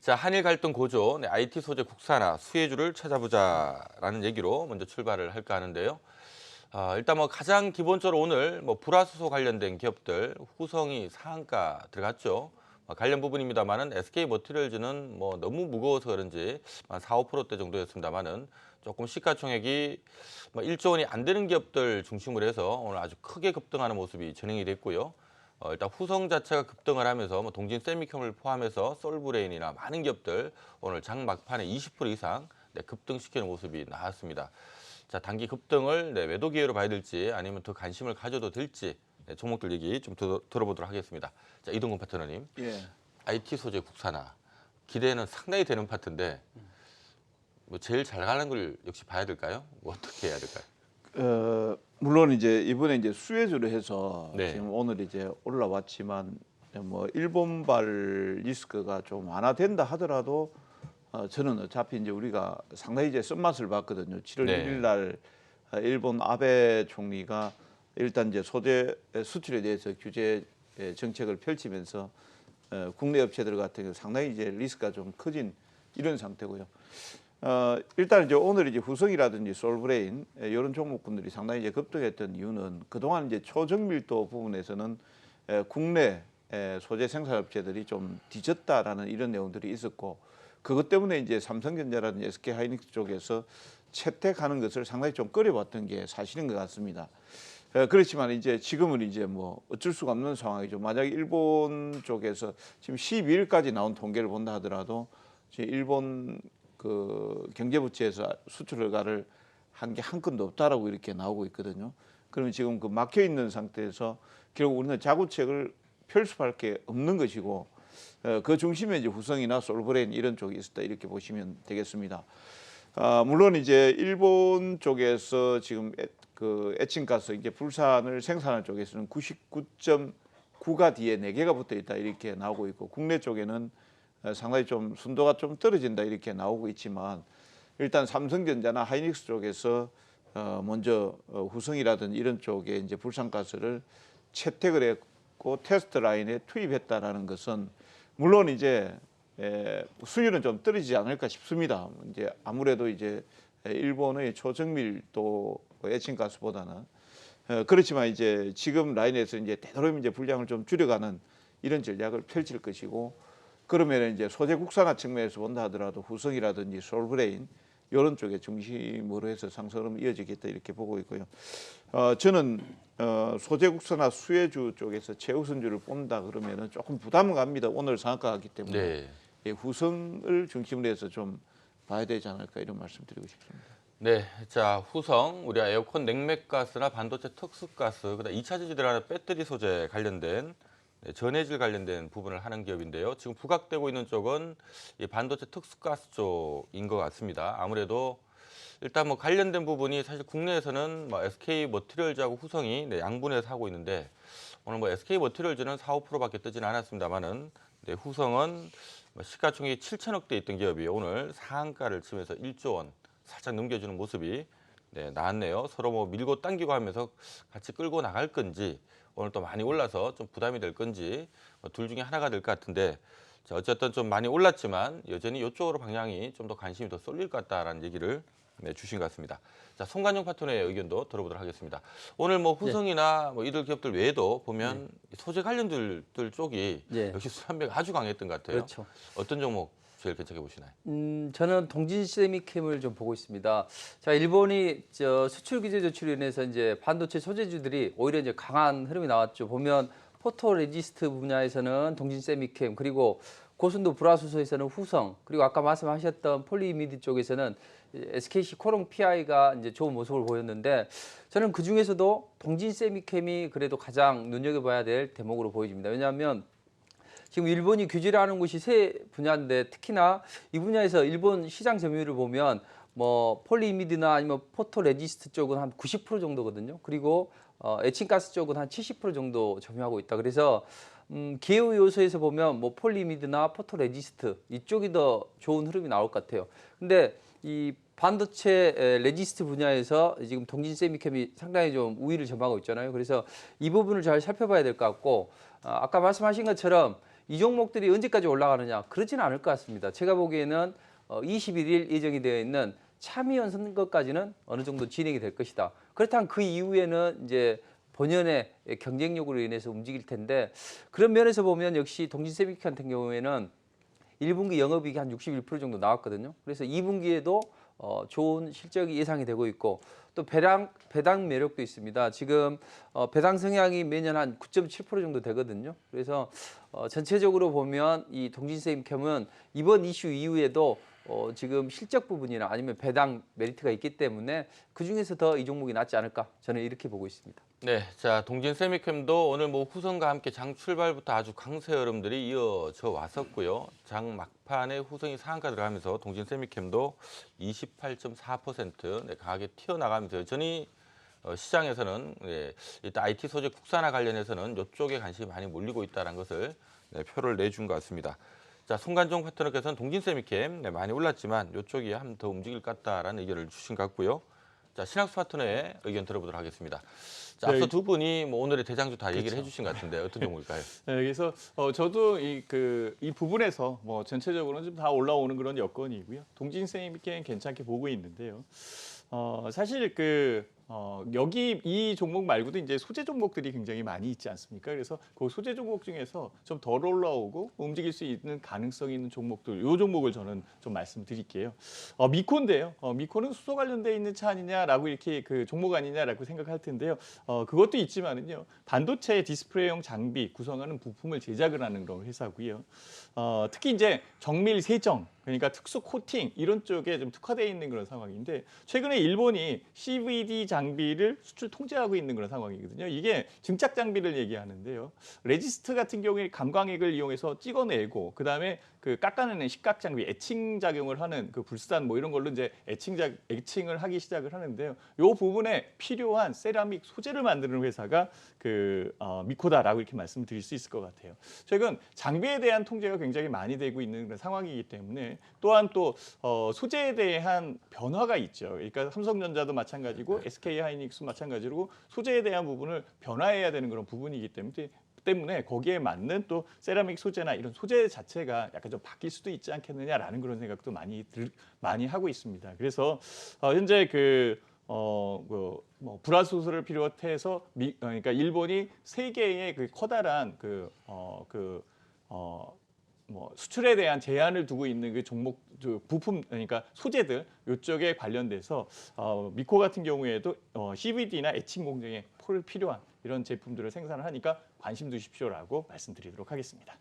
자, 한일 갈등 고조, IT 소재 국산화, 수혜주를 찾아보자라는 얘기로 먼저 출발을 할까 하는데요. 일단 뭐 가장 기본적으로 오늘 뭐 불화수소 관련된 기업들 후성이 상한가 들어갔죠. 관련 부분입니다만은 SK 머티리얼즈는 뭐 너무 무거워서 그런지 한 4, 5%대 정도였습니다만은 조금 시가총액이 뭐 1조 원이 안 되는 기업들 중심으로 해서 오늘 아주 크게 급등하는 모습이 진행이 됐고요. 일단 후성 자체가 급등을 하면서 뭐 동진 세미컴을 포함해서 솔브레인이나 많은 기업들 오늘 장 막판에 20% 이상 급등시키는 모습이 나왔습니다. 자, 단기 급등을 매도 기회로 봐야 될지 아니면 더 관심을 가져도 될지 종목들 얘기 좀 들어보도록 하겠습니다. 자, 이동근 파트너님, 예. IT 소재 국산화 기대는 상당히 되는 파트인데 뭐 제일 잘 가는 걸 역시 봐야 될까요? 뭐 어떻게 해야 될까요? 물론 이제 이번에 이제 수혜주로 해서 네. 지금 오늘 이제 올라왔지만 뭐 일본발 리스크가 좀 완화된다 하더라도 저는 어차피 이제 우리가 상당히 이제 쓴맛을 봤거든요. 7월 네. 1일 날 일본 아베 총리가 일단 이제 소재 수출에 대해서 규제 정책을 펼치면서 국내 업체들 같은 경우 상당히 이제 리스크가 좀 커진 이런 상태고요. 일단 이제 오늘 이제 후성이라든지 솔브레인 이런 종목군들이 상당히 이제 급등했던 이유는 그동안 이제 초정밀도 부분에서는 국내 소재 생산업체들이 좀 뒤졌다라는 이런 내용들이 있었고 그것 때문에 이제 삼성전자라든지 SK 하이닉스 쪽에서 채택하는 것을 상당히 좀 꺼려봤던 게 사실인 것 같습니다. 그렇지만 이제 지금은 이제 뭐 어쩔 수가 없는 상황이죠. 만약에 일본 쪽에서 지금 12일까지 나온 통계를 본다 하더라도 지금 일본 그 경제부처에서 수출 허가를 한 게 한 건도 없다라고 이렇게 나오고 있거든요. 그러면 지금 그 막혀 있는 상태에서 결국 우리는 자구책을 펼 수밖에 없는 것이고 그 중심에 이제 후성이나 솔브레인 이런 쪽이 있었다 이렇게 보시면 되겠습니다. 물론 이제 일본 쪽에서 지금 그 에칭가스 이제 불산을 생산하는 쪽에서는 99.9가 뒤에 4개가 붙어 있다 이렇게 나오고 있고 국내 쪽에는 상당히 좀 순도가 좀 떨어진다 이렇게 나오고 있지만 일단 삼성전자나 하이닉스 쪽에서 먼저 후성이라든지 이런 쪽에 이제 불산가스를 채택을 했고 테스트 라인에 투입했다라는 것은 물론 이제 수율은 좀 떨어지지 않을까 싶습니다. 이제 아무래도 이제 일본의 초정밀도 에칭가스보다는 그렇지만 이제 지금 라인에서 이제 되도록 이제 분량을 좀 줄여가는 이런 전략을 펼칠 것이고 그러면 이제 소재 국산화 측면에서 본다 하더라도 후성이라든지 솔브레인 이런 쪽에 중심으로 해서 상승은 이어지겠다 이렇게 보고 있고요. 저는 소재 국산화 수혜주 쪽에서 최우선주를 뽑는다 그러면은 조금 부담은 갑니다. 오늘 상한가이기 때문에 네. 예, 후성을 중심으로 해서 좀 봐야 되지 않을까 이런 말씀드리고 싶습니다. 네, 자 후성 우리가 에어컨 냉매가스나 반도체 특수가스, 그다음 2차 전지 들어가는 배터리 소재 관련된 전해질 관련된 부분을 하는 기업인데요. 지금 부각되고 있는 쪽은 이 반도체 특수가스 쪽인 것 같습니다. 아무래도 일단 뭐 관련된 부분이 사실 국내에서는 뭐 SK 머티리얼즈하고 후성이 양분해서 하고 있는데 오늘 뭐 SK 머티리얼즈는 4, 5%밖에 뜨지는 않았습니다만은 후성은 시가총액이 7천억 대 있던 기업이 오늘 상한가를 치면서 1조 원 살짝 넘겨주는 모습이 나왔네요. 서로 뭐 밀고 당기고 하면서 같이 끌고 나갈 건지 오늘 또 많이 올라서 좀 부담이 될 건지 둘 중에 하나가 될 것 같은데 자, 어쨌든 좀 많이 올랐지만 여전히 이쪽으로 방향이 좀 더 관심이 더 쏠릴 것 같다라는 얘기를 주신 것 같습니다. 자, 송관용 파트너의 의견도 들어보도록 하겠습니다. 오늘 뭐 후성이나 뭐 이들 기업들 외에도 보면 소재 관련들 쪽이 역시 수산배가 아주 강했던 것 같아요. 그렇죠. 어떤 종목 제일 괜찮게 보시나요? 저는 동진 세미캠을 좀 보고 있습니다. 자, 일본이 수출 규제 조치로 인해서 이제 반도체 소재주들이 오히려 이제 강한 흐름이 나왔죠. 보면 포토 레지스트 분야에서는 동진 세미캠, 그리고 고순도 불화수소에서는 후성, 그리고 아까 말씀하셨던 폴리이미드 쪽에서는 SKC 코롱 PI가 이제 좋은 모습을 보였는데 저는 그 중에서도 동진 세미캠이 그래도 가장 눈여겨봐야 될 대목으로 보여집니다. 왜냐하면 지금 일본이 규제를 하는 곳이 세 분야인데 특히나 이 분야에서 일본 시장 점유율을 보면 뭐 폴리이미드나 아니면 포토 레지스트 쪽은 한 90% 정도거든요. 그리고 에칭가스 쪽은 한 70% 정도 점유하고 있다. 그래서 기회 요소에서 보면 뭐 폴리이미드나 포토 레지스트 이쪽이 더 좋은 흐름이 나올 것 같아요. 근데 이 반도체 레지스트 분야에서 지금 동진 세미캠이 상당히 좀 우위를 점하고 있잖아요. 그래서 이 부분을 잘 살펴봐야 될 것 같고 아까 말씀하신 것처럼 이 종목들이 언제까지 올라가느냐? 그러지는 않을 것 같습니다. 제가 보기에는 21일 예정이 되어 있는 참의원 선거까지는 어느 정도 진행이 될 것이다. 그렇다면 그 이후에는 이제 본연의 경쟁력으로 인해서 움직일 텐데 그런 면에서 보면 역시 동진세미케 같은 경우에는 1분기 영업이익이 한 61% 정도 나왔거든요. 그래서 2분기에도 좋은 실적이 예상이 되고 있고 또 배당 매력도 있습니다. 지금 배당 성향이 매년 한 9.7% 정도 되거든요. 그래서 전체적으로 보면 이 동진세임캠은 이번 이슈 이후에도 지금 실적 부분이나 아니면 배당 메리트가 있기 때문에 그중에서 더 이 종목이 낫지 않을까 저는 이렇게 보고 있습니다. 네, 자 동진세미캠도 오늘 뭐 후성과 함께 장 출발부터 아주 강세 흐름들이 이어져 왔었고요. 장 막판에 후성이 상한가 들어가면서 동진세미캠도 28.4% 강하게 튀어나가면서 여전히 시장에서는 일단 IT 소재 국산화 관련해서는 이쪽에 관심이 많이 몰리고 있다는 것을 표를 내준 것 같습니다. 자, 송관종 파트너께서는 동진세미캠 많이 올랐지만 이쪽이 한 더 움직일 것 같다라는 의견을 주신 것 같고요. 자, 신학수 파트너의 의견 들어보도록 하겠습니다. 자, 앞서 두 분이 뭐 오늘의 대장주 다 얘기를 해주신 것 같은데 어떤 종목일까요? 네, 그래서 저도 이 부분에서 뭐 전체적으로는 좀 다 올라오는 그런 여건이고요. 동진세미캠 괜찮게 보고 있는데요. 사실 여기 이 종목 말고도 이제 소재 종목들이 굉장히 많이 있지 않습니까? 그래서 그 소재 종목 중에서 좀 덜 올라오고 움직일 수 있는 가능성이 있는 종목들, 요 종목을 저는 좀 말씀드릴게요. 미코인데요. 미코는 수소 관련돼 있는 차 아니냐라고 이렇게 그 종목 아니냐라고 생각할 텐데요. 그것도 있지만은요. 반도체 디스플레이용 장비 구성하는 부품을 제작을 하는 그런 회사고요. 특히 이제 정밀 세정 그러니까 특수 코팅 이런 쪽에 좀 특화되어 있는 그런 상황인데 최근에 일본이 CVD 장비를 수출 통제하고 있는 그런 상황이거든요. 이게 증착 장비를 얘기하는데요. 레지스트 같은 경우에 감광액을 이용해서 찍어내고 그다음에 그 깎아내는 식각 장비, 에칭 작용을 하는 그 불산 뭐 이런 걸로 이제 에칭을 하기 시작을 하는데요. 이 부분에 필요한 세라믹 소재를 만드는 회사가 미코다라고 이렇게 말씀드릴 수 있을 것 같아요. 최근 장비에 대한 통제가 굉장히 많이 되고 있는 그런 상황이기 때문에 또한 또 소재에 대한 변화가 있죠. 그러니까 삼성전자도 마찬가지고 SK하이닉스 마찬가지로 소재에 대한 부분을 변화해야 되는 그런 부분이기 때문에 거기에 맞는 또 세라믹 소재나 이런 소재 자체가 약간 좀 바뀔 수도 있지 않겠느냐라는 그런 생각도 많이 하고 있습니다. 그래서 현재 불화수소를 비롯해서 그러니까 일본이 세계의 그 커다란 수출에 대한 제한을 두고 있는 그 종목 부품 그러니까 소재들 이쪽에 관련돼서 미코 같은 경우에도 CVD나 에칭 공정에 필요한 이런 제품들을 생산을 하니까 관심 두십시오라고 말씀드리도록 하겠습니다.